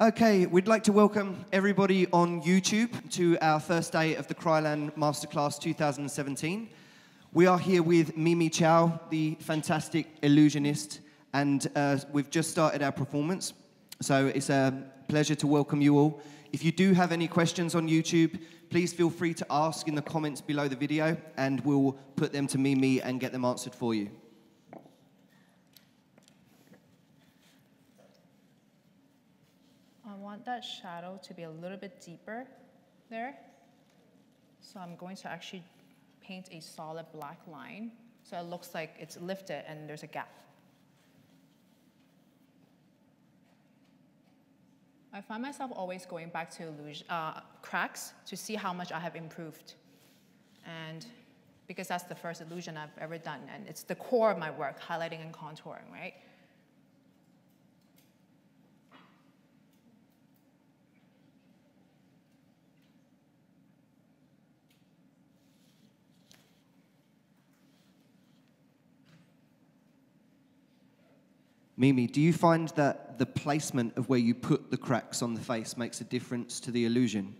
Okay, we'd like to welcome everybody on YouTube to our first day of the Kryolan Masterclass 2017. We are here with Mimi Choi, the fantastic illusionist, and we've just started our performance. So it's a pleasure to welcome you all. If you do have any questions on YouTube, please feel free to ask in the comments below the video, and we'll put them to Mimi and get them answered for you. I want that shadow to be a little bit deeper there. So I'm going to actually paint a solid black line so it looks like it's lifted and there's a gap. I find myself always going back to cracks to see how much I have improved. And because that's the first illusion I've ever done, and it's the core of my work, highlighting and contouring, right? Mimi, do you find that the placement of where you put the cracks on the face makes a difference to the illusion?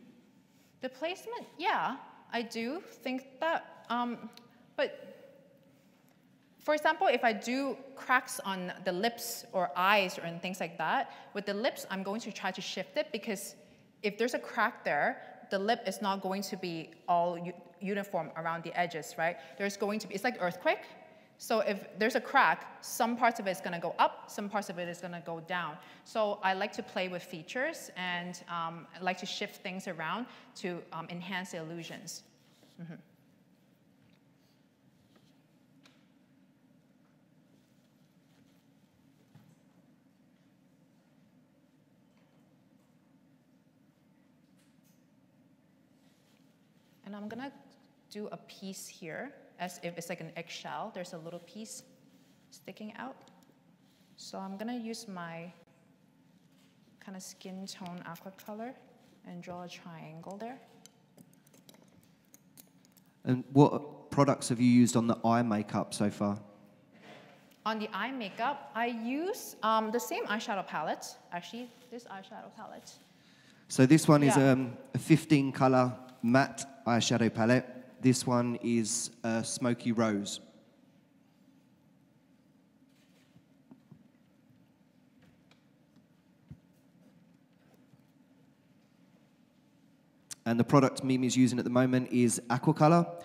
The placement, yeah, I do think that. But for example, if I do cracks on the lips or eyes or things like that, with the lips, I'm going to try to shift it because if there's a crack there, the lip is not going to be all uniform around the edges, right? There's going to be, it's like earthquake. So if there's a crack, some parts of it is going to go up, some parts of it is going to go down. So I like to play with features, and I like to shift things around to enhance the illusions. Mm-hmm. And I'm going to do a piece here. As if it's like an eggshell, there's a little piece sticking out. So I'm gonna use my kind of skin tone Aquacolor and draw a triangle there. And what products have you used on the eye makeup so far? On the eye makeup, I use the same eyeshadow palette. Actually, this eyeshadow palette. So this one is a 15-color matte eyeshadow palette. This one is Smoky Rose. And the product Mimi's using at the moment is Aquacolor.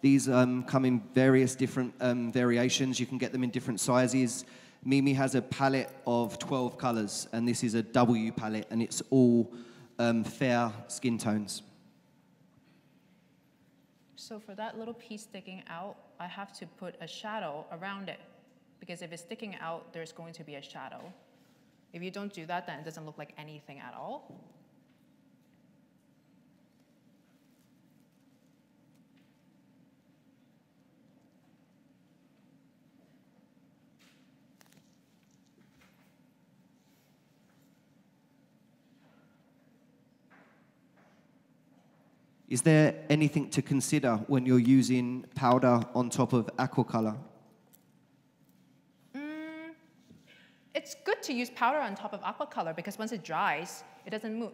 These come in various different variations. You can get them in different sizes. Mimi has a palette of 12 colors, and this is a W palette, and it's all fair skin tones. So for that little piece sticking out, I have to put a shadow around it. Because if it's sticking out, there's going to be a shadow. If you don't do that, then it doesn't look like anything at all. Is there anything to consider when you're using powder on top of Aquacolor? It's good to use powder on top of Aquacolor because once it dries, it doesn't move.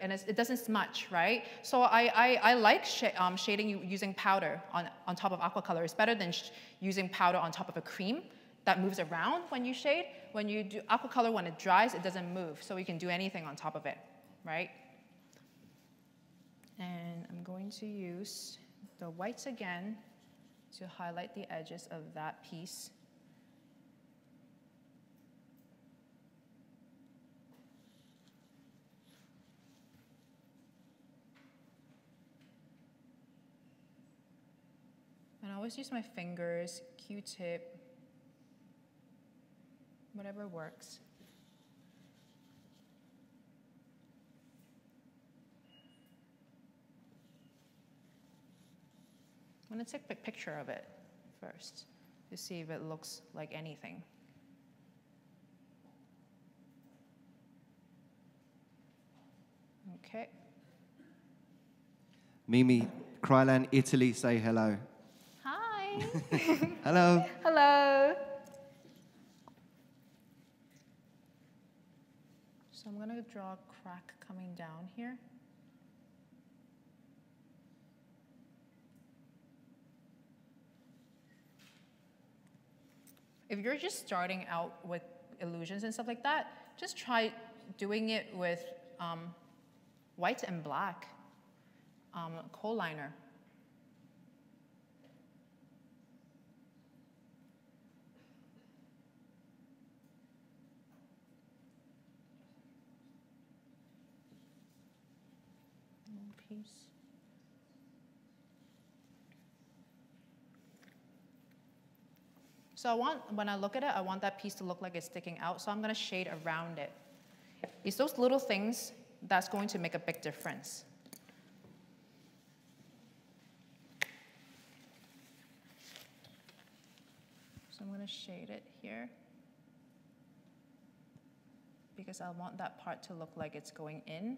And it doesn't smudge, right? So I like shading using powder on top of Aquacolor. It's better than using powder on top of a cream that moves around when you shade. When you do Aquacolor, when it dries, it doesn't move. So you can do anything on top of it, right? And I'm going to use the whites again to highlight the edges of that piece. And I always use my fingers, Q-tip, whatever works. I'm going to take a picture of it first to see if it looks like anything. Okay. Mimi, Kryolan, Italy, say hello. Hi. Hello. Hello. So I'm going to draw a crack coming down here. If you're just starting out with illusions and stuff like that, just try doing it with white and black kohl liner. One piece. So when I look at it, I want that piece to look like it's sticking out, so I'm going to shade around it. It's those little things that's going to make a big difference. So I'm going to shade it here because I want that part to look like it's going in.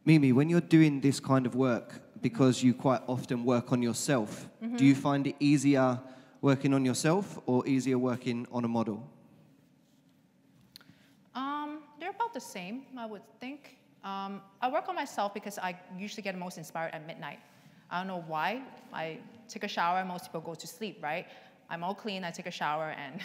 Mimi, when you're doing this kind of work, because you quite often work on yourself, do you find it easier working on yourself or easier working on a model? They're about the same, I would think. I work on myself because I usually get most inspired at midnight. I don't know why. I take a shower, most people go to sleep, right? I'm all clean, I take a shower and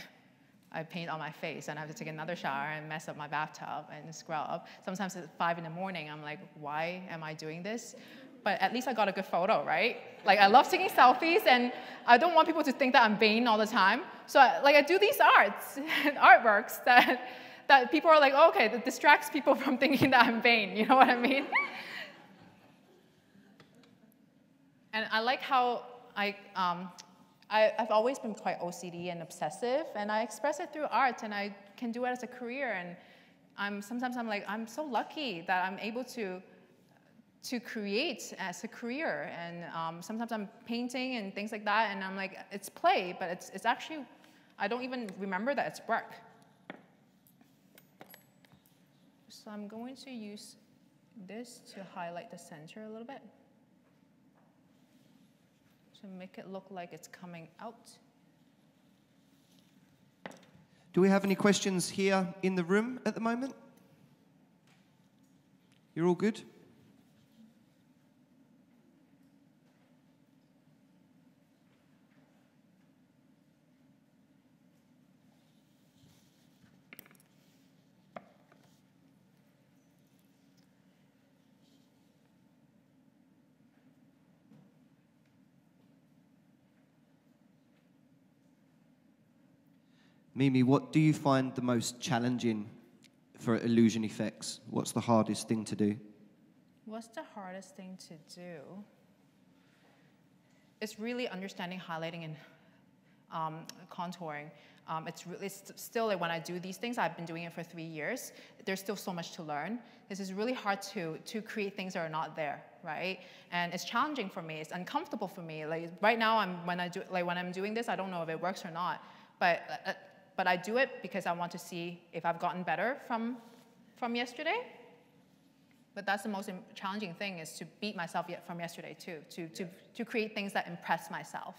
I paint on my face and I have to take another shower and mess up my bathtub and scrub. Sometimes at 5 in the morning, I'm like, why am I doing this? But at least I got a good photo, right? Like I love taking selfies and I don't want people to think that I'm vain all the time. So I do these artworks that people are like, oh, okay, that distracts people from thinking that I'm vain, you know what I mean? And I like how I've always been quite OCD and obsessive, and I express it through art, and I can do it as a career. And sometimes I'm like, I'm so lucky that I'm able to create as a career. And sometimes I'm painting and things like that, and I'm like, it's play, but it's actually, I don't even remember that it's work. So I'm going to use this to highlight the center a little bit, to make it look like it's coming out. Do we have any questions here in the room at the moment? You're all good? Mimi, what do you find the most challenging for illusion effects? What's the hardest thing to do? What's the hardest thing to do? It's really understanding highlighting and contouring. It's still like when I do these things, I've been doing it for 3 years. There's still so much to learn. This is really hard to create things that are not there, right? And it's challenging for me. It's uncomfortable for me. Like right now, when I'm doing this, I don't know if it works or not. But I do it because I want to see if I've gotten better from yesterday. But that's the most challenging thing, is to beat myself from yesterday too, to create things that impress myself.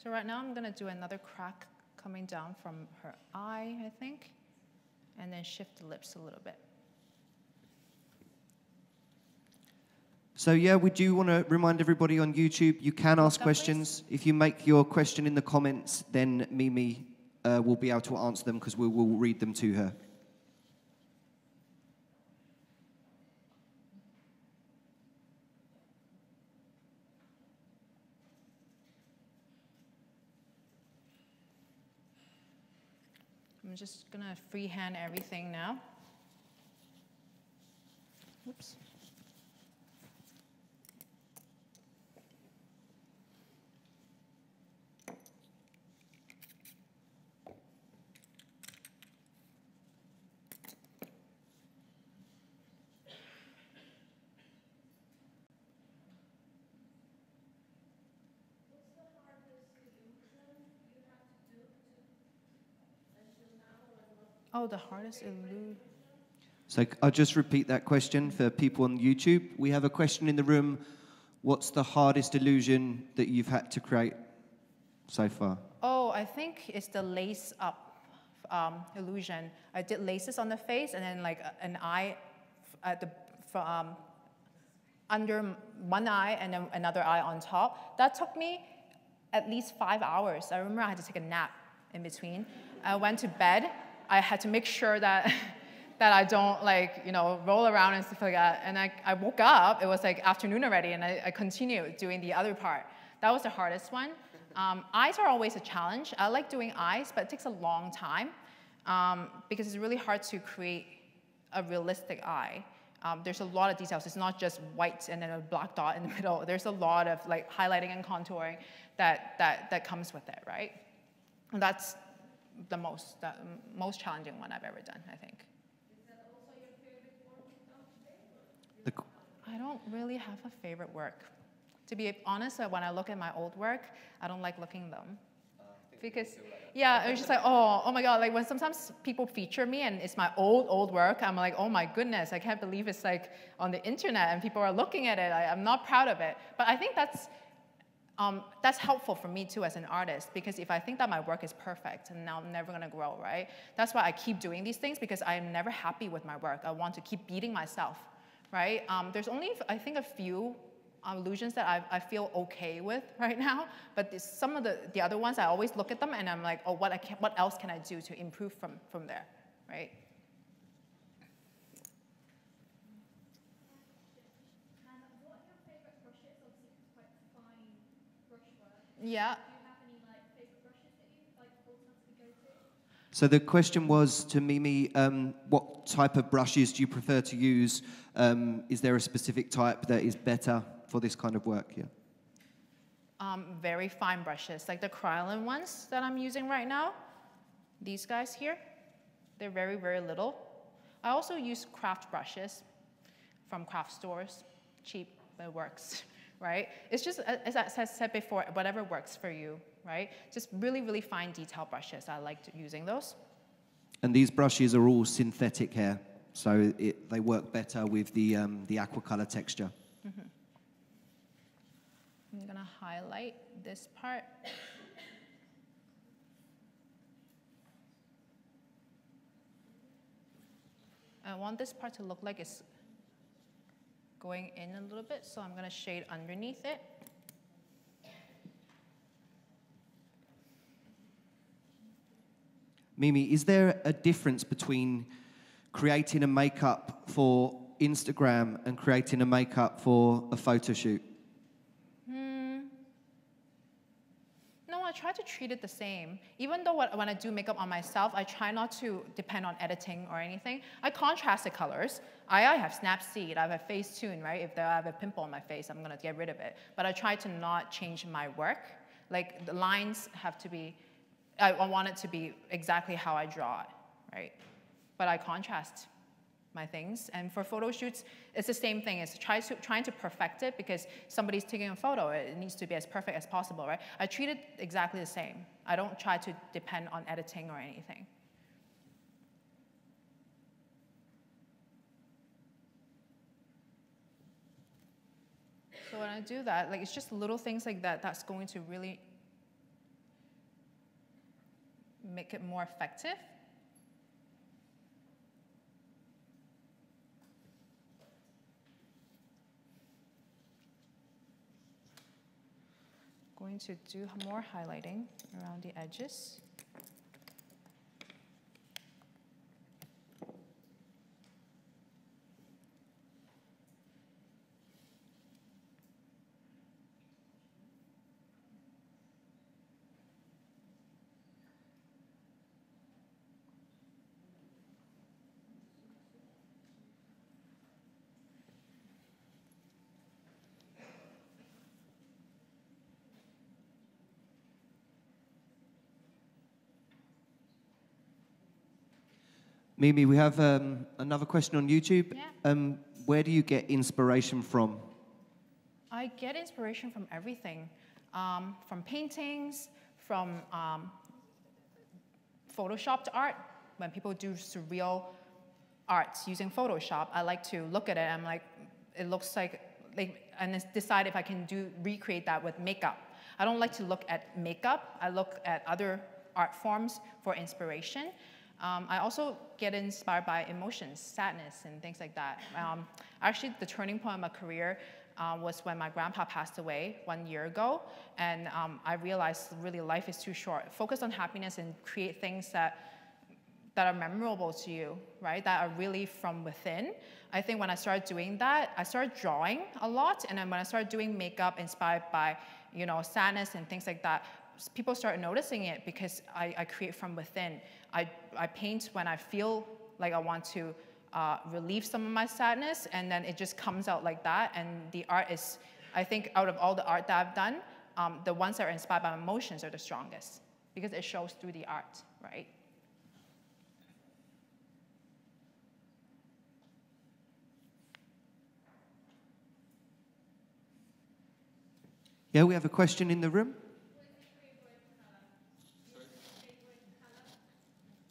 So right now I'm going to do another crack coming down from her eye, I think, and then shift the lips a little bit. So yeah, we do want to remind everybody on YouTube, you can ask questions. Please? If you make your question in the comments, then Mimi will be able to answer them because we will read them to her. I'm just going to freehand everything now. Oops. Oh, the hardest illusion. So I'll just repeat that question for people on YouTube. We have a question in the room. What's the hardest illusion that you've had to create so far? Oh, I think it's the lace up illusion. I did laces on the face and then like an eye at the under one eye and then another eye on top. That took me at least 5 hours. I remember I had to take a nap in between. I went to bed. I had to make sure that that I don't like, you know, roll around and stuff like that. And I woke up, it was like afternoon already, and I continued doing the other part. That was the hardest one. Eyes are always a challenge. I like doing eyes, but it takes a long time because it's really hard to create a realistic eye. There's a lot of details. It's not just white and then a black dot in the middle. There's a lot of like highlighting and contouring that comes with it, right? And that's the most challenging one I've ever done, I think. Is that also your favorite work today? I don't really have a favorite work. To be honest, when I look at my old work, I don't like looking at them. Because, yeah, it's just like, oh my God, like when sometimes people feature me and it's my old work, I'm like, oh my goodness, I can't believe it's like on the internet and people are looking at it. I'm not proud of it. But I think that's helpful for me too as an artist, because if I think that my work is perfect and now I'm never gonna grow, right? That's why I keep doing these things, because I am never happy with my work. I want to keep beating myself, right? There's only, I think, a few illusions that I feel okay with right now, but some of the other ones, I always look at them and I'm like, oh, what else can I do to improve from there, right? And what are your favorite brushes? Obviously, it's quite fine brush work. Yeah. Do you have any like favorite brushes that you like automatically go to? So the question was to Mimi, what type of brushes do you prefer to use? Is there a specific type that is better for this kind of work? Yeah. Very fine brushes, like the Kryolan ones that I'm using right now. These guys here, they're very, very little. I also use craft brushes from craft stores. Cheap, but it works, right? It's just, as I said before, whatever works for you, right? Just really, really fine detail brushes. I like using those. And these brushes are all synthetic hair, so they work better with the Aquacolor texture. Mm-hmm. I'm gonna highlight this part. I want this part to look like it's going in a little bit, so I'm gonna shade underneath it. Mimi, is there a difference between creating a makeup for Instagram and creating a makeup for a photo shoot? No, I try to treat it the same. Even though when I do makeup on myself, I try not to depend on editing or anything. I contrast the colors. I have Snapseed, I have Facetune, right? If I have a pimple on my face, I'm gonna get rid of it. But I try to not change my work. Like the lines have to be, I want it to be exactly how I draw it, right? But I contrast my things. And for photo shoots, it's the same thing. It's trying to perfect it, because somebody's taking a photo. It needs to be as perfect as possible, right? I treat it exactly the same. I don't try to depend on editing or anything. So when I do that, like it's just little things like that that's going to really make it more effective. Going to do more highlighting around the edges. Mimi, we have another question on YouTube. Yeah. Where do you get inspiration from? I get inspiration from everything, from paintings, from photoshopped art, when people do surreal arts using Photoshop, I like to look at it. I'm like, it looks like, and decide if I can recreate that with makeup. I don't like to look at makeup. I look at other art forms for inspiration. I also get inspired by emotions, sadness, and things like that. Actually, the turning point of my career was when my grandpa passed away 1 year ago, and I realized really life is too short. Focus on happiness and create things that are memorable to you, right? That are really from within. I think when I started doing that, I started drawing a lot, and then when I started doing makeup inspired by, you know, sadness and things like that, people started noticing it because I create from within. I paint when I feel like I want to relieve some of my sadness, and then it just comes out like that. And the art is, I think, out of all the art that I've done, the ones that are inspired by emotions are the strongest because it shows through the art, right? Yeah, we have a question in the room.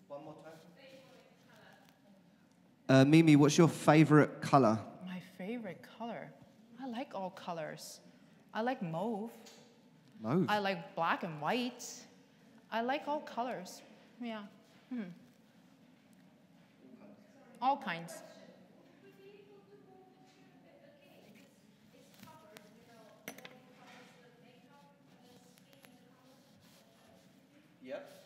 One more time. Mimi, what's your favorite color? My favorite color? I like all colors. I like mauve. Mauve? I like black and white. I like all colors. Yeah. All kinds. Yep.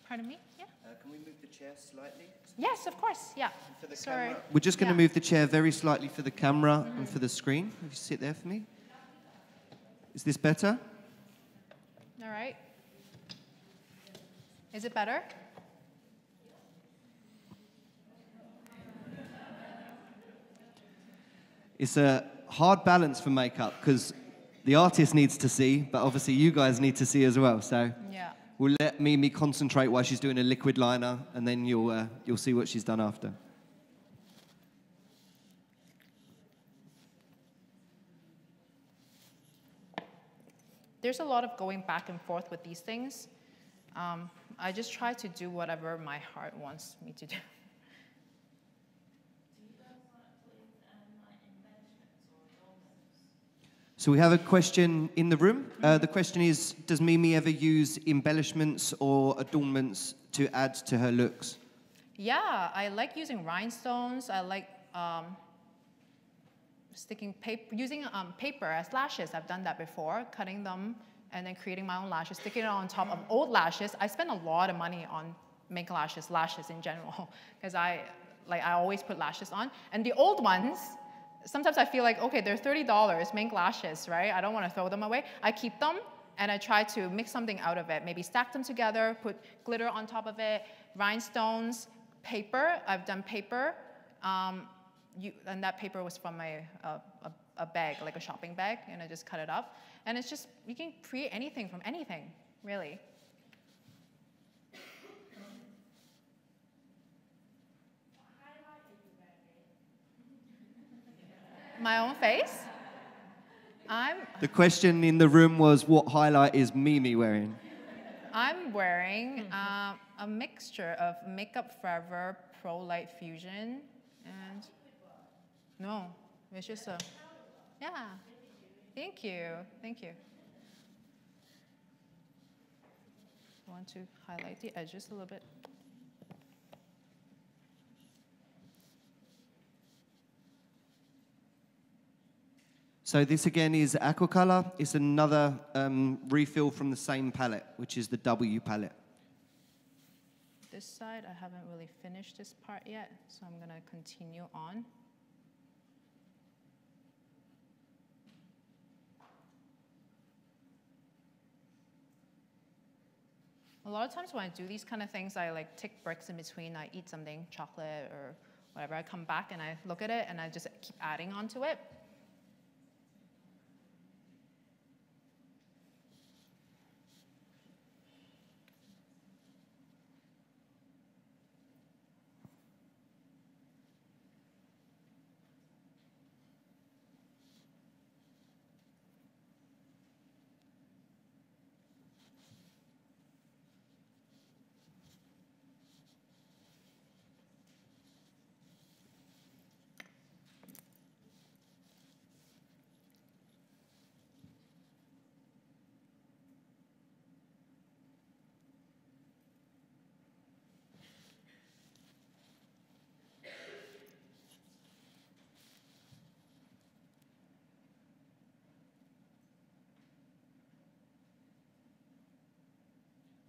Pardon me? Yeah. Can we move the chair slightly? Yes, of course. Yeah. For the Sorry. camera. We're just going to move the chair very slightly for the camera and for the screen. If you sit there for me. Is this better? All right. Is it better? It's a hard balance for makeup because the artist needs to see, but obviously you guys need to see as well. So Yeah. we'll let Mimi concentrate while she's doing a liquid liner, and then you'll see what she's done after. There's a lot of going back and forth with these things. I just try to do whatever my heart wants me to do. So we have a question in the room. The question is, does Mimi ever use embellishments or adornments to add to her looks? Yeah, I like using rhinestones. I like sticking paper, using paper as lashes. I've done that before, cutting them and then creating my own lashes, sticking it on top of old lashes. I spend a lot of money on make lashes in general, because I always put lashes on. And the old ones, sometimes I feel like, okay, they're $30, mink lashes, right? I don't want to throw them away. I keep them, and I try to make something out of it. Maybe stack them together, put glitter on top of it, rhinestones, paper. I've done paper. And that paper was from a bag, like a shopping bag, and I just cut it up. And it's just, you can create anything from anything, really. My own face? The question in the room was, what highlight is Mimi wearing? I'm wearing a mixture of Makeup Forever Pro Light Fusion and... No, it's just a... Yeah. Thank you. Thank you. I want to highlight the edges a little bit. So this again is Aquacolor. It's another refill from the same palette, which is the W palette. This side, I haven't really finished this part yet, so I'm going to continue on. A lot of times when I do these kind of things, I like take breaks in between. I eat something, chocolate or whatever. I come back and I look at it and I just keep adding onto it.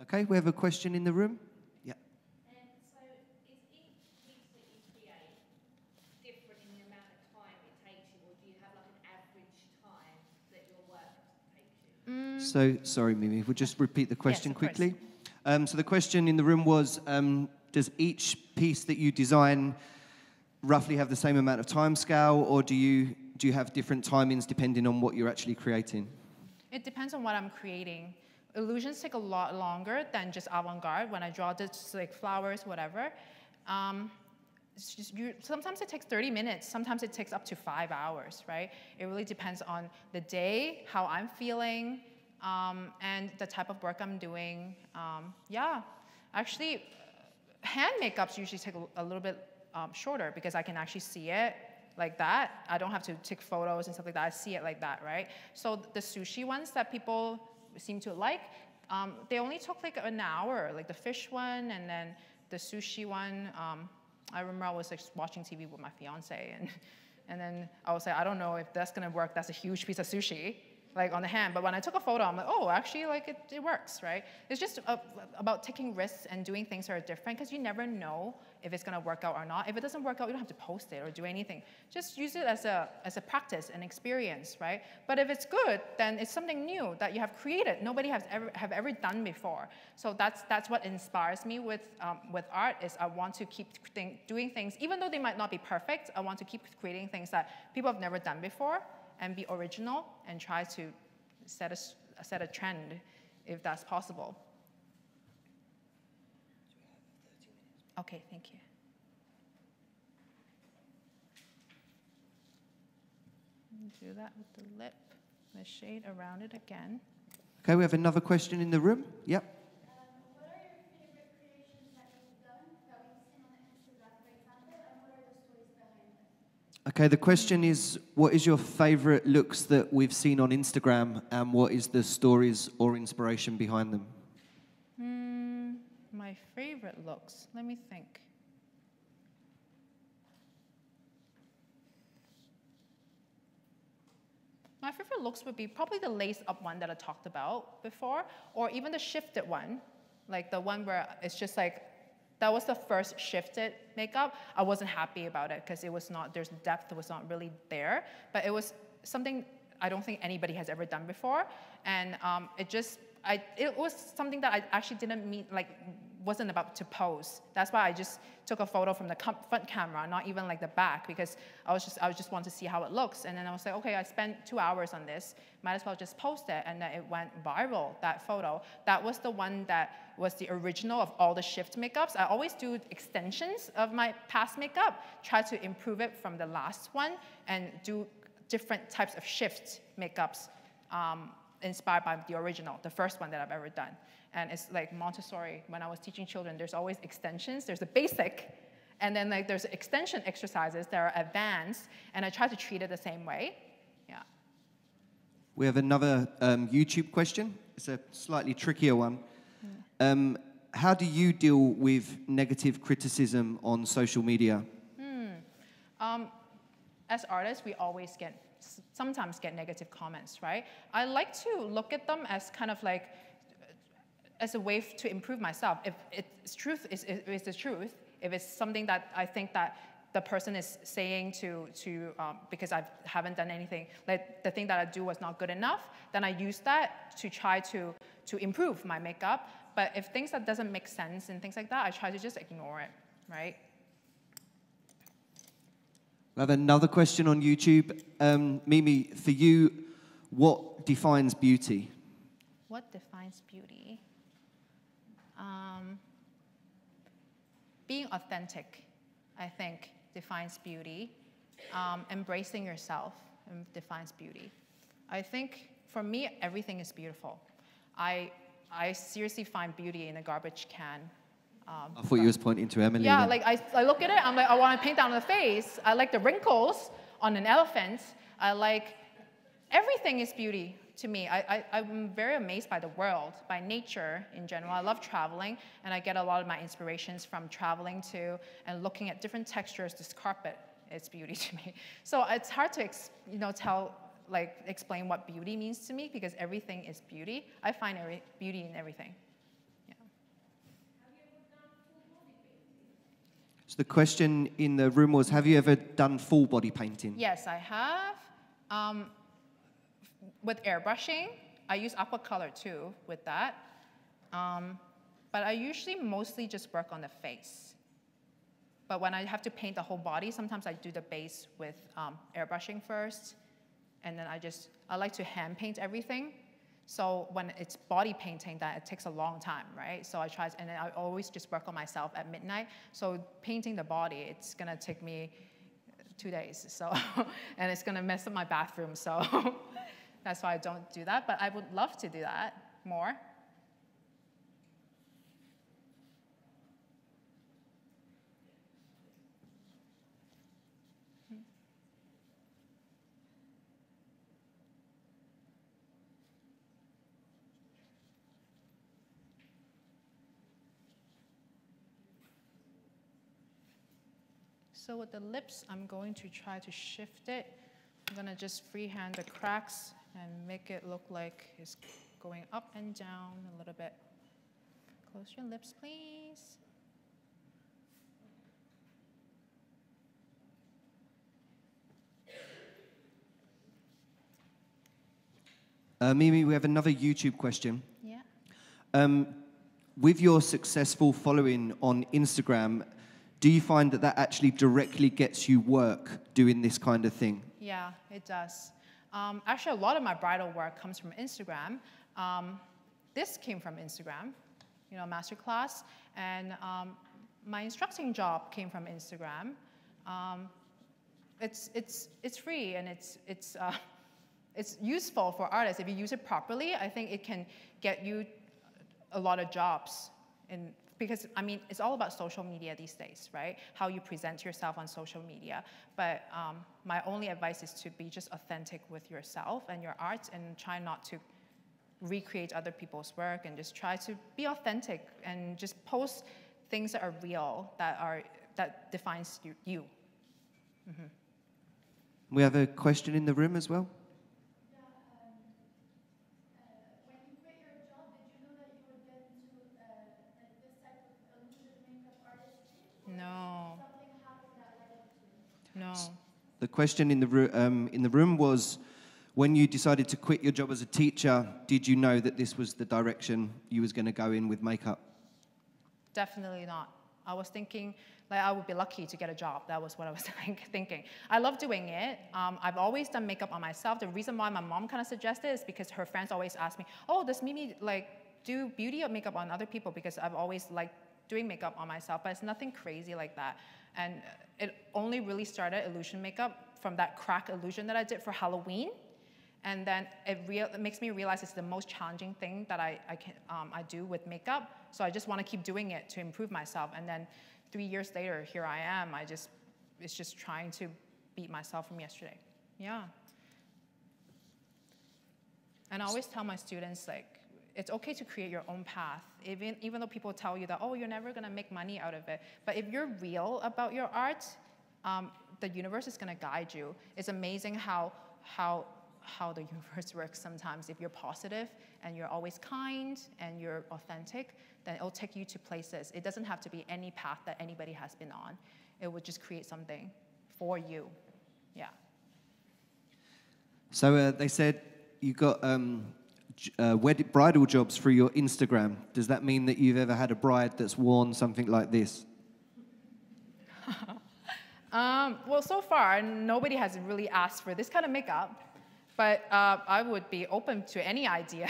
Okay, we have a question in the room. Yeah. So is each piece that you create different in the amount of time it takes you, or do you have like an average time that your work takes you? So, sorry, Mimi, we'll just repeat the question of course. quickly. So the question in the room was, does each piece that you design roughly have the same amount of time scale, or do you have different timings depending on what you're actually creating? It depends on what I'm creating. Illusions take a lot longer than just avant-garde. When I draw just like flowers, whatever. Sometimes it takes 30 minutes. Sometimes it takes up to 5 hours, right? It really depends on the day, how I'm feeling, and the type of work I'm doing. Yeah, actually, hand makeups usually take a little bit shorter because I can actually see it like that. I don't have to take photos and stuff like that. I see it like that, right? So the sushi ones that people seem to like, they only took like an hour, like the fish one and then the sushi one. I remember I was like watching TV with my fiance and then I was like, I don't know if that's gonna work. That's a huge piece of sushi, like on the hand. But when I took a photo, I'm like, oh, actually, like it works, right? It's just about taking risks and doing things that are different because you never know if it's gonna work out or not. If it doesn't work out, you don't have to post it or do anything. Just use it as a practice and experience, right? But if it's good, then it's something new that you have created. Nobody has ever done before. So that's what inspires me with art is I want to keep doing things, even though they might not be perfect. I want to keep creating things that people have never done before and be original and try to set a trend if that's possible. Okay, thank you. Do that with the lip, the shade around it again. Okay, we have another question in the room. Yep. What are your favorite creations that you've done that we've seen on Instagram, for example, and what are the stories behind them? Okay, the question is, what is your favorite looks that we've seen on Instagram and what is the stories or inspiration behind them? My favorite looks, let me think. My favorite looks would be probably the lace-up one that I talked about before, or even the shifted one, like the one where it's just like, that was the first shifted makeup. I wasn't happy about it because it was not, there's depth was not really there, but it was something I don't think anybody has ever done before, and it was something that I actually didn't mean, like, wasn't about to pose. That's why I just took a photo from the front camera, not even like the back, because I just want to see how it looks. And then I was like, okay, I spent 2 hours on this, might as well just post it. And then it went viral, that photo. That was the one that was the original of all the shift makeups. I always do extensions of my past makeup, try to improve it from the last one, and do different types of shift makeups inspired by the original, the first one that I've ever done. And it's like Montessori. When I was teaching children, there's always extensions. There's a basic, and then like there's extension exercises that are advanced, and I try to treat it the same way. Yeah. We have another YouTube question. It's a slightly trickier one. How do you deal with negative criticism on social media? As artists, we always sometimes get negative comments, right? I like to look at them as kind of like, as a way to improve myself. If it's truth, it's the truth. If it's something that I think that the person is saying because I haven't done anything, like the thing that I do was not good enough, then I use that to try to improve my makeup. But if things that doesn't make sense and things like that, I try to just ignore it, right? We have another question on YouTube. Mimi, for you, what defines beauty? What defines beauty? Being authentic, I think, defines beauty. Embracing yourself defines beauty. I think, for me, everything is beautiful. I seriously find beauty in a garbage can. I thought you was pointing to Emily. Yeah, then. like I look at it, I'm like, I want to paint down the face. I like the wrinkles on an elephant. I like, everything is beauty to me. I'm very amazed by the world, by nature in general. I love traveling, and I get a lot of my inspirations from traveling to and looking at different textures. This carpet is beauty to me. So it's hard to explain what beauty means to me because everything is beauty. I find beauty in everything. Yeah. So the question in the room was, have you ever done full body painting? Yes, I have. With airbrushing, I use Aquacolor too with that. But I usually mostly just work on the face. But when I have to paint the whole body, sometimes I do the base with airbrushing first. And then I like to hand paint everything. So when it's body painting, that it takes a long time, right? So and then I always just work on myself at midnight. So painting the body, it's gonna take me 2 days. So, and it's gonna mess up my bathroom. So that's why I don't do that. But I would love to do that more. So with the lips, I'm going to try to shift it. I'm gonna just freehand the cracks and make it look like it's going up and down a little bit. Close your lips, please. Mimi, we have another YouTube question. Yeah. With your successful following on Instagram, do you find that that actually directly gets you work doing this kind of thing? Yeah, it does. Actually, a lot of my bridal work comes from Instagram. This came from Instagram, Masterclass, and my instructing job came from Instagram. It's free and it's useful for artists. If you use it properly, I think it can get you a lot of jobs. Because, it's all about social media these days, right? How you present yourself on social media. But my only advice is to be just authentic with yourself and your art and try not to recreate other people's work and just try to be authentic and just post things that are real, that defines you. Mm-hmm. We have a question in the room as well. No. The question in the room was, when you decided to quit your job as a teacher, did you know that this was the direction you was going to go in with makeup? Definitely not. I was thinking I would be lucky to get a job. That was what I was thinking. I love doing it. I've always done makeup on myself. The reason why my mom kind of suggested it is because her friends always ask me, "Oh, does Mimi do beauty or makeup on other people?" Because I've always liked doing makeup on myself, but it's nothing crazy like that. And it only really started illusion makeup from that crack illusion that I did for Halloween. And then it makes me realize it's the most challenging thing that I do with makeup. So I just want to keep doing it to improve myself. And then 3 years later, here I am. It's just trying to beat myself from yesterday. Yeah. And I always tell my students, it's okay to create your own path, even though people tell you that, oh, you're never going to make money out of it. But if you're real about your art, the universe is going to guide you. It's amazing how the universe works sometimes. If you're positive and you're always kind and you're authentic, then it'll take you to places. It doesn't have to be any path that anybody has been on. It would just create something for you. Yeah. So they said you got bridal jobs through your Instagram. Does that mean that you've ever had a bride that's worn something like this? Well, so far, nobody has really asked for this kind of makeup. But I would be open to any idea.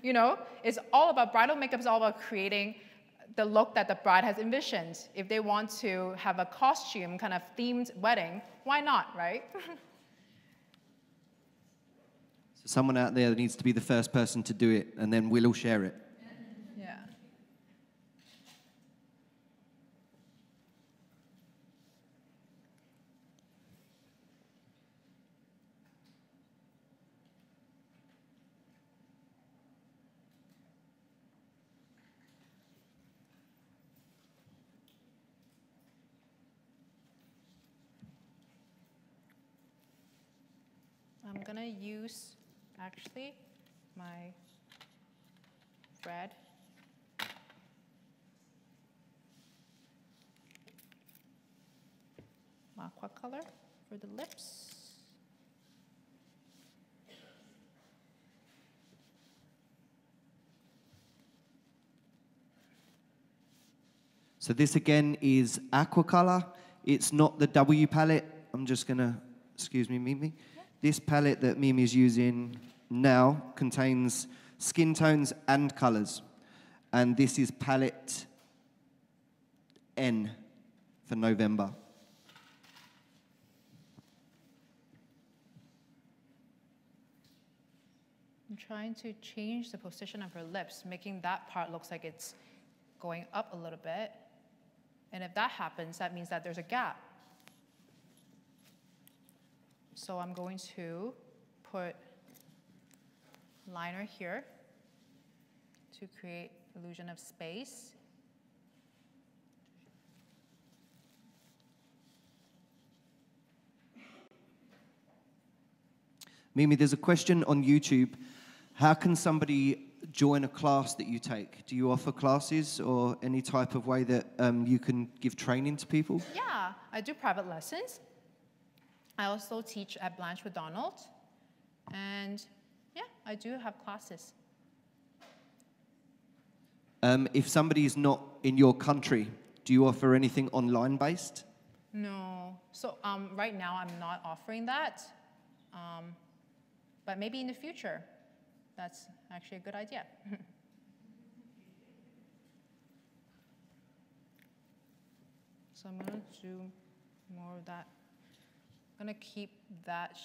It's all about bridal makeup. Is all about creating the look that the bride has envisioned. If they want to have a costume kind of themed wedding, why not, right? So someone out there needs to be the first person to do it, and then we'll all share it. Yeah. I'm gonna use, actually, my red. Aquacolor for the lips. So this again is Aquacolor. It's not the W palette. I'm just gonna, excuse me, Mimi. Yeah. This palette that Mimi is using now contains skin tones and colors. And this is palette N for November. I'm trying to change the position of her lips, making that part looks like it's going up a little bit. And if that happens, that means that there's a gap. So I'm going to put liner here to create illusion of space. Mimi, there's a question on YouTube. How can somebody join a class that you take? Do you offer classes or any type of way that you can give training to people? Yeah, I do private lessons. I also teach at Blanche with Donald. And yeah, I do have classes. If somebody is not in your country, do you offer anything online based? No. So right now I'm not offering that. But maybe in the future, that's actually a good idea. So I'm gonna do more of that. I'm gonna keep that,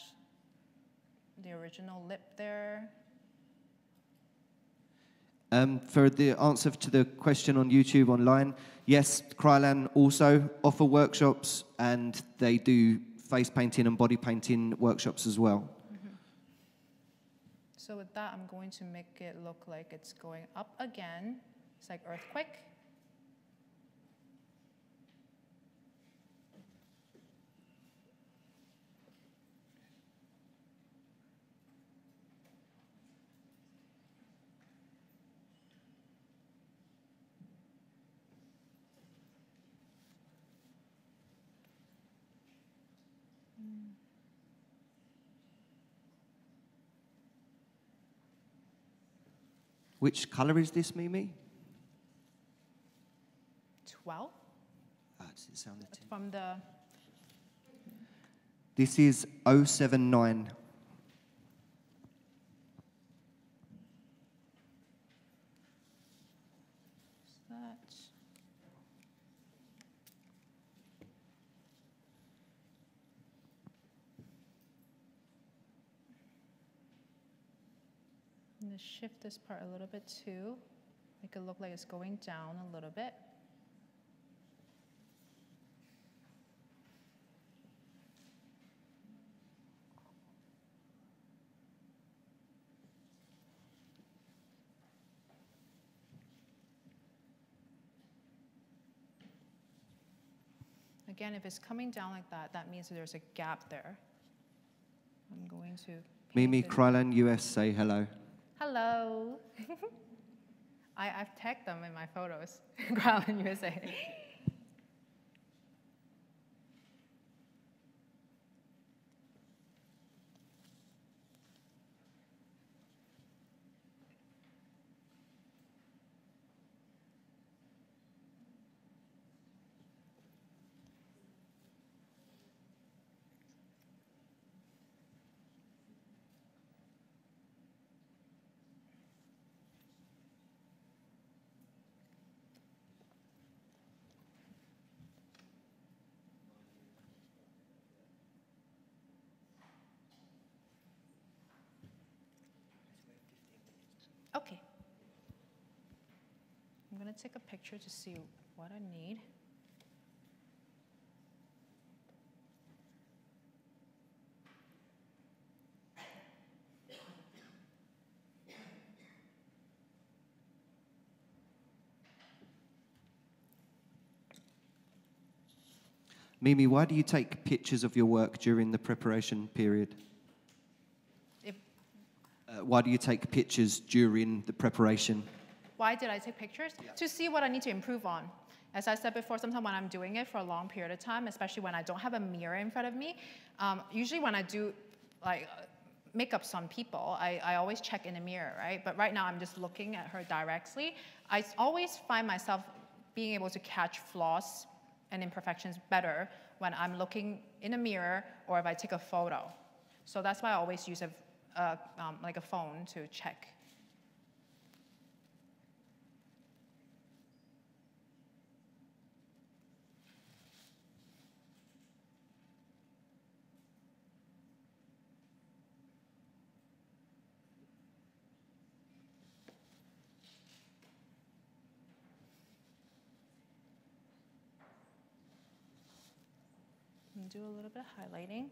the original lip there. For the answer to the question on YouTube online, yes, Kryolan also offer workshops and they do face painting and body painting workshops as well. So with that, I'm going to make it look like it's going up again. It's like earthquake. Which color is this, Mimi? 12. Does it sound the It's from the, This is 079. that. I'm going to shift this part a little bit too. Make it look like it's going down a little bit. Again, if it's coming down like that, that means there's a gap there. I'm going to paint Mimi, this- Kryolan US, say hello. Hello. I've tagged them in my photos. Kryolan USA. Okay. I'm going to take a picture to see what I need. Mimi, why do you take pictures of your work during the preparation period? If, Why do you take pictures during the preparation? Why did I take pictures? Yeah. To see what I need to improve on. As I said before, sometimes when I'm doing it for a long period of time, especially when I don't have a mirror in front of me, usually when I do like makeups on people, I always check in the mirror, right? But right now I'm just looking at her directly. I always find myself being able to catch flaws and imperfections better when I'm looking in a mirror or if I take a photo. So that's why I always use like a phone to check. Do a little bit of highlighting.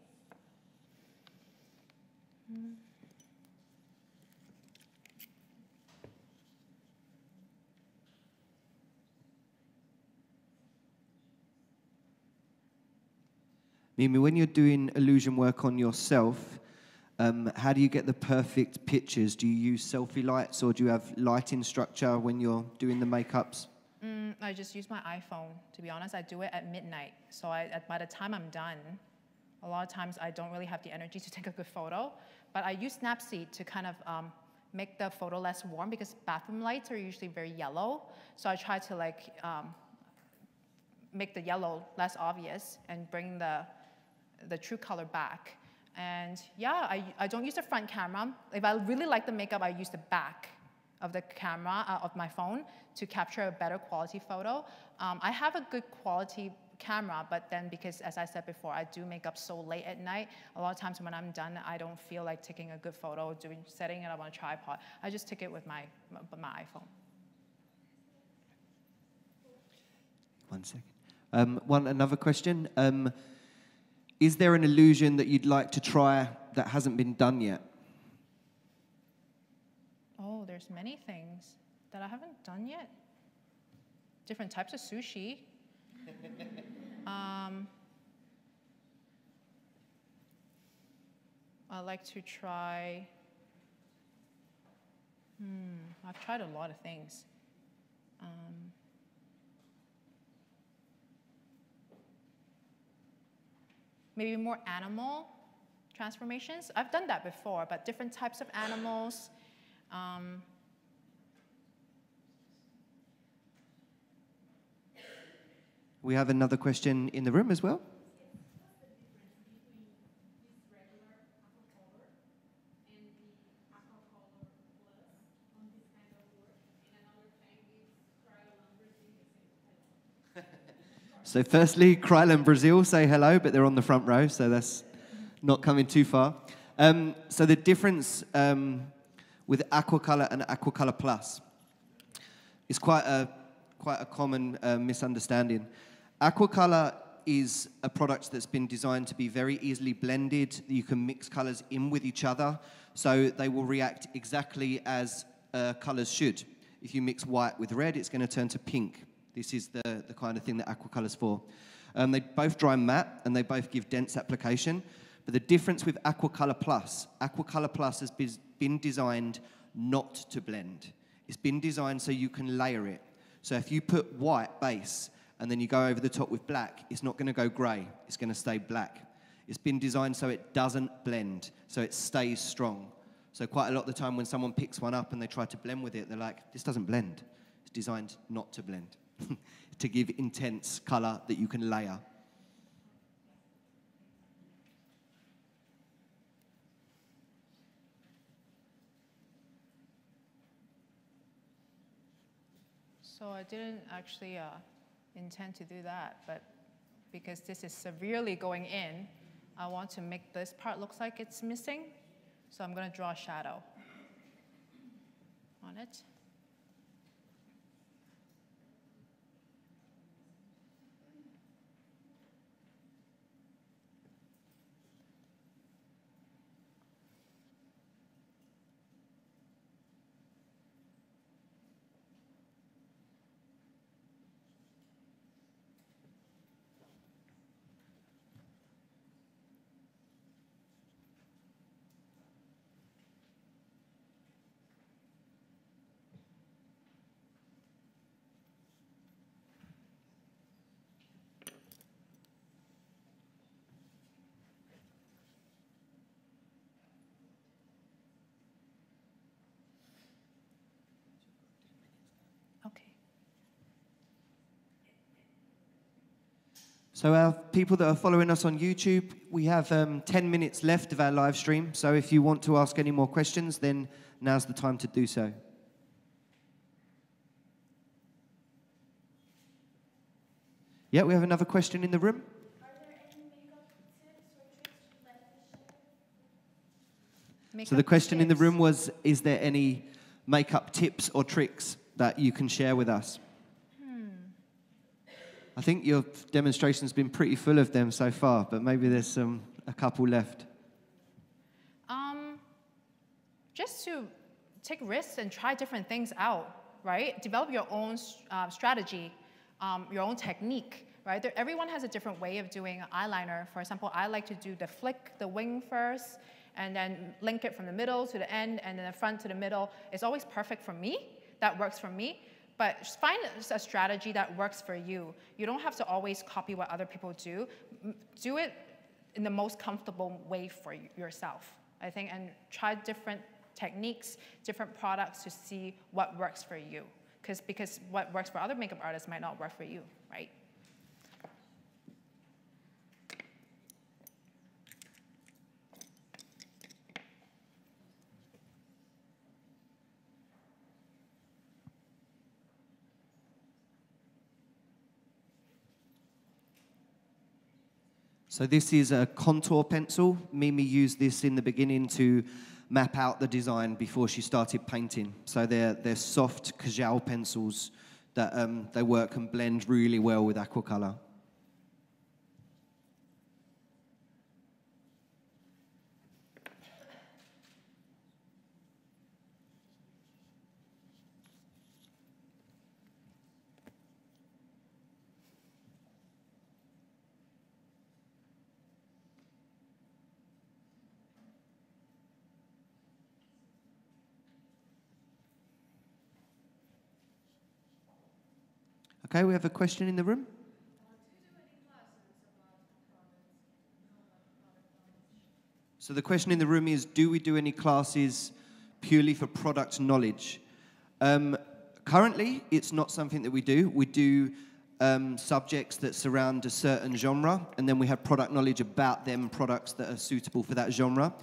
Mimi, when you're doing illusion work on yourself, how do you get the perfect pictures? Do you use selfie lights or do you have lighting structure when you're doing the makeups? I just use my iPhone. To be honest, I do it at midnight. So by the time I'm done, a lot of times I don't really have the energy to take a good photo. But I use Snapseed to kind of make the photo less warm because bathroom lights are usually very yellow. So I try to like make the yellow less obvious and bring the true color back. And yeah, I don't use the front camera. If I really like the makeup, I use the back of the camera, of my phone, to capture a better quality photo. I have a good quality camera, but then because, as I said before, I do makeup so late at night, a lot of times when I'm done, I don't feel like taking a good photo, setting it up on a tripod. I just take it with my iPhone. 1 second. Another question. Is there an illusion that you'd like to try that hasn't been done yet? Oh, there's many things that I haven't done yet. Different types of sushi. I like to try, I've tried a lot of things. Maybe more animal transformations. I've done that before, but different types of animals. We have another question in the room as well. What's the difference between this regular Aquacolor and the Aquacolor Plus on this kind of work? And another thing is Kryolan Brazil. So firstly, Kryolan Brazil say hello, but they're on the front row, so that's not coming too far. So the difference with Aquacolor and Aquacolor Plus is quite a common misunderstanding. Aquacolor is a product that's been designed to be very easily blended. You can mix colors in with each other, so they will react exactly as colors should. If you mix white with red, it's going to turn to pink. This is the kind of thing that Aquacolor's for. They both dry matte, and they both give dense application. But the difference with Aquacolor Plus has been designed not to blend. It's been designed so you can layer it. So if you put white base, and then you go over the top with black, it's not going to go grey. It's going to stay black. It's been designed so it doesn't blend, so it stays strong. So quite a lot of the time when someone picks one up and they try to blend with it, they're like, this doesn't blend. It's designed not to blend, to give intense colour that you can layer. So I didn't actually intend to do that, but because this is severely going in, I want to make this part look like it's missing. So I'm going to draw a shadow on it. So our people that are following us on YouTube, we have 10 minutes left of our live stream. So if you want to ask any more questions, then now's the time to do so. Yeah, we have another question in the room. Are there any makeup tips or tricks you'd like to share? So the question in the room was, is there any makeup tips or tricks that you can share with us? I think your demonstration's been pretty full of them so far, but maybe there's a couple left. Just to take risks and try different things out, right? Develop your own strategy, your own technique, right? Everyone has a different way of doing eyeliner. For example, I like to do the flick, the wing first, and then link it from the middle to the end, and then the front to the middle. It's always perfect for me. That works for me. But just find a strategy that works for you. You don't have to always copy what other people do. Do it in the most comfortable way for yourself, I think, and try different techniques, different products to see what works for you. Because what works for other makeup artists might not work for you, right? So this is a contour pencil. Mimi used this in the beginning to map out the design before she started painting. So they're soft Kajal pencils that they work and blend really well with Aquacolor. Okay, we have a question in the room. So the question in the room is, do we do any classes purely for product knowledge? Currently, it's not something that we do. We do subjects that surround a certain genre, and then we have product knowledge about them products that are suitable for that genre.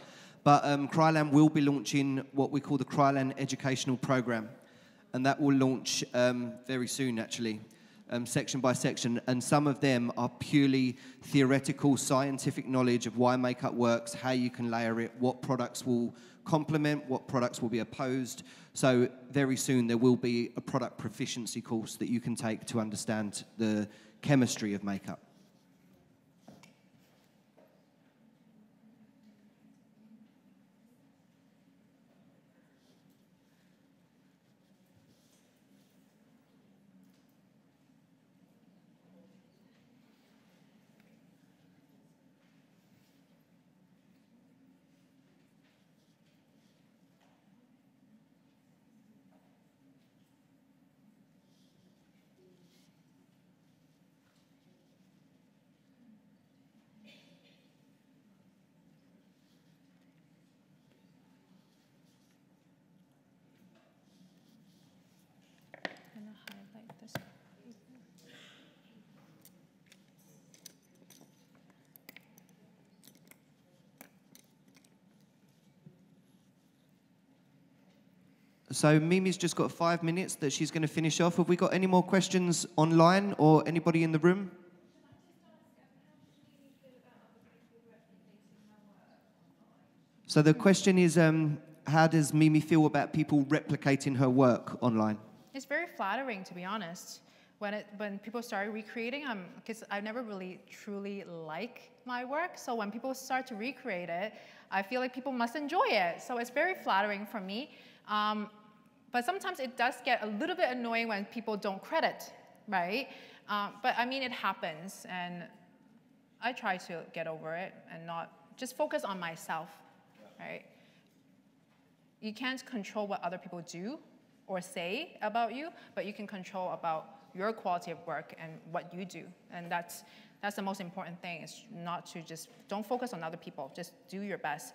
But Kryolan will be launching what we call the Kryolan Educational Program, and that will launch very soon, actually. Section by section, and some of them are purely theoretical, scientific knowledge of why makeup works, how you can layer it, what products will complement, what products will be opposed. So very soon there will be a product proficiency course that you can take to understand the chemistry of makeup. So Mimi's just got 5 minutes that she's going to finish off. Have we got any more questions online or anybody in the room? So the question is, how does Mimi feel about people replicating her work online? It's very flattering, to be honest. When people start recreating, because I never really truly like my work, so when people start to recreate it, I feel like people must enjoy it. So it's very flattering for me. But sometimes it does get a little bit annoying when people don't credit, right? But I mean, it happens, and I try to get over it and not just focus on myself, right? You can't control what other people do or say about you, but you can control about your quality of work and what you do. And that's the most important thing, is not to just, don't focus on other people, just do your best.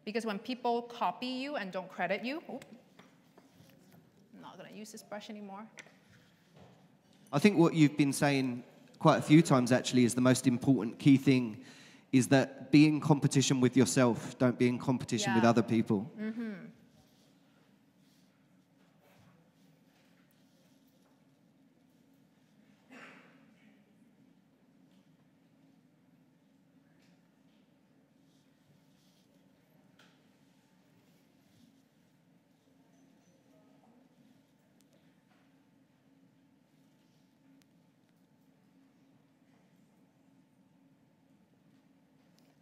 Because when people copy you and don't credit you, I'm not gonna use this brush anymore. I think what you've been saying quite a few times actually is the most important key thing is that be in competition with yourself. Don't be in competition with other people.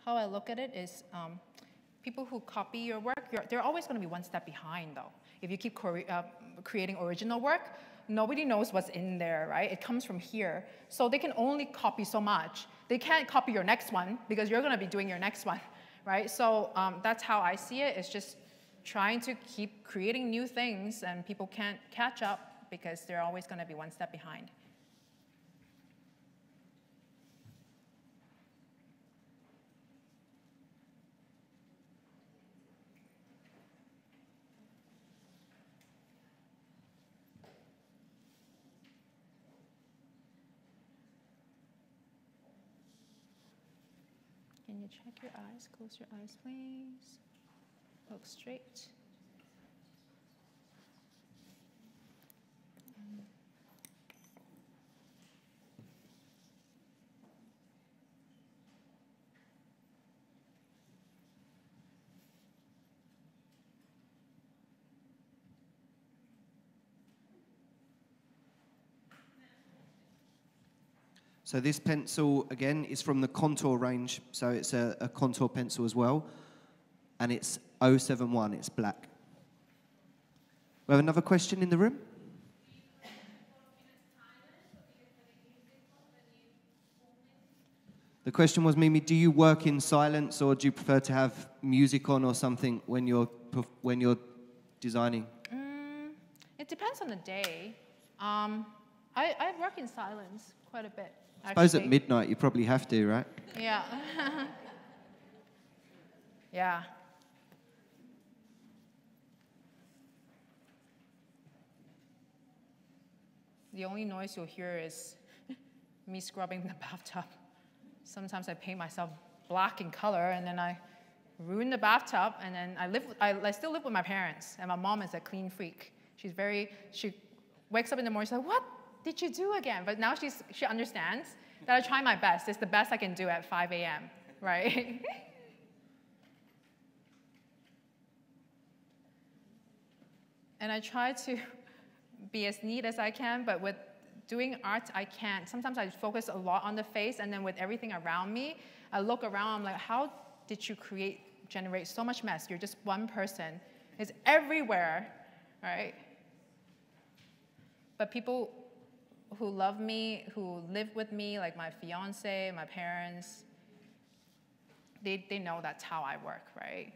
How I look at it is people who copy your work, they're always going to be one step behind, though. If you keep creating original work, nobody knows what's in there, right? It comes from here. So they can only copy so much. They can't copy your next one because you're going to be doing your next one, right? So that's how I see it. It's just trying to keep creating new things, and people can't catch up because they're always going to be one step behind. Can you check your eyes? Close your eyes, please. Look straight. So this pencil, again, is from the contour range. So it's a contour pencil as well. And it's 071, it's black. We have another question in the room? The question was, Mimi, do you work in silence or do you prefer to have music on or something when you're designing? It depends on the day. I work in silence quite a bit. I suppose at midnight you probably have to, right? Yeah. Yeah. The only noise you'll hear is me scrubbing the bathtub. Sometimes I paint myself black in color and then I ruin the bathtub, and then I still live with my parents, and my mom is a clean freak. She wakes up in the morning, she's like, what did you do again? But now she understands that I try my best. It's the best I can do at 5 a.m., right? And I try to be as neat as I can, but with doing art, I can't. Sometimes I focus a lot on the face, and then with everything around me, I look around, I'm like, how did you generate so much mess? You're just one person. It's everywhere, right? But people who love me, who live with me, like my fiance, my parents, they know that's how I work, right?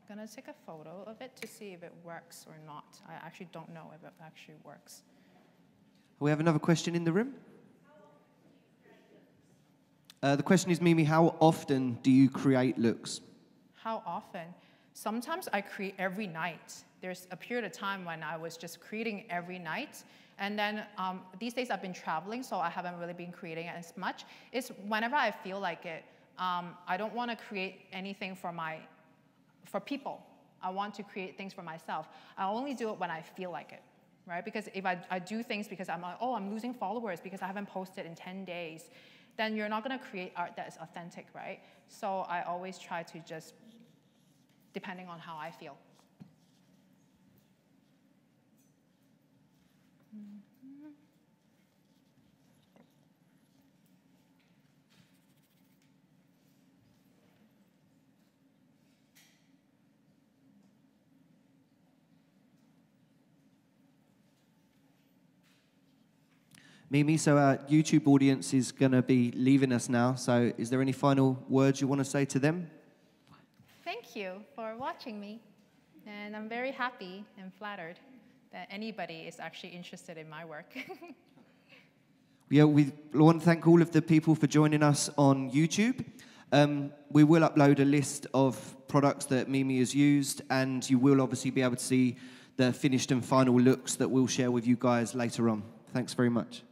I'm gonna take a photo of it to see if it works or not. I actually don't know if it actually works. We have another question in the room. The question is, Mimi, how often do you create looks? How often? Sometimes I create every night. There's a period of time when I was just creating every night. And then these days I've been traveling, so I haven't really been creating as much. It's whenever I feel like it. I don't want to create anything for people. I want to create things for myself. I only do it when I feel like it, right? Because if I do things because I'm like, oh, I'm losing followers because I haven't posted in 10 days, then you're not going to create art that is authentic, right? So I always try to just, depending on how I feel. Mimi, so our YouTube audience is going to be leaving us now. So is there any final words you want to say to them? Thank you for watching me. And I'm very happy and flattered that anybody is actually interested in my work. Yeah, we want to thank all of the people for joining us on YouTube. We will upload a list of products that Mimi has used, and you will obviously be able to see the finished and final looks that we'll share with you guys later on. Thanks very much.